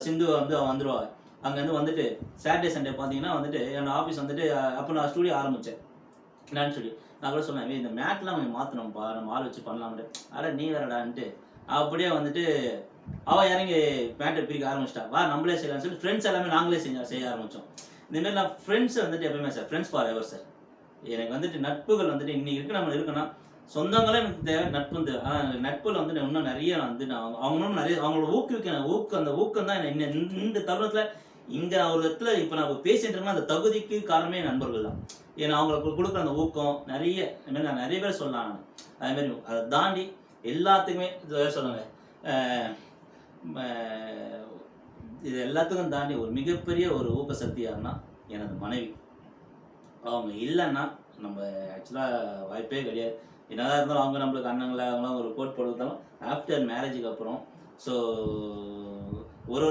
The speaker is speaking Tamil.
சிந்து வந்து வந்துருவா. அங்கேருந்து வந்துட்டு சாட்டர்டே சண்டே பார்த்தீங்கன்னா வந்துட்டு என்னோட ஆஃபீஸ் வந்துட்டு அப்போ நான் ஸ்டூடியோ ஆரம்பித்தேன். Dance studio. நான் கூட சொன்னேன், இந்த மேட்லாம் கொஞ்சம் மாற்றணும்ப்பா, நம்ம ஆள் வச்சு பண்ணலாம்ட்டு. அட நீ வேறடான்ட்டு அப்படியே வந்துட்டு அவள் இறங்கி மேட்டை பிரிக்க ஆரம்பிச்சிட்டா. வா நம்மளே செய்யலாம்னு சொல்லிட்டு ஃப்ரெண்ட்ஸ் எல்லாமே நாங்களே செய்ய ஆரம்பித்தோம். இந்தமாரி நான் ஃப்ரெண்ட்ஸ் வந்துட்டு எப்பயுமே sir friends for ever sir. எனக்கு வந்துட்டு நட்புகள் வந்துட்டு இன்னைக்கு இருக்கு நம்ம இருக்குன்னா சொந்தங்களும் எனக்கு தேவை, நட்பும் தேவை. ஆனால் நட்புல வந்து இன்னும் நிறைய வந்து நான் அவங்க இன்னும் நிறைய அவங்களோட அந்த ஊக்கம் தான் என்ன இந்த தருணத்தில் இங்கே ஒரு இடத்துல இப்போ நான் பேசிட்டு இருக்கேன்னா அந்த தகுதிக்கு காரணமே நண்பர்கள் தான். ஏன்னா அவங்களுக்கு கொடுக்குற அந்த ஊக்கம் நிறைய இதுமாதிரி நான் நிறைய பேர் சொல்லலாம். நான் அதுமாரி அதை தாண்டி எல்லாத்துக்குமே சொல்லுங்க இது எல்லாத்துக்கும் தாண்டி ஒரு மிகப்பெரிய ஒரு ஊக்க சக்தி யாருன்னா எனது மனைவி. அவங்க இல்லைன்னா நம்ம ஆக்சுவலாக வாய்ப்பே கிடையாது. என்னதான் இருந்தாலும் அவங்க நம்மளுக்கு அண்ணங்களை அவங்களாம் ஒரு கோட் போடுறதாலும் ஆஃப்டர் மேரேஜுக்கு அப்புறம் ஸோ ஒரு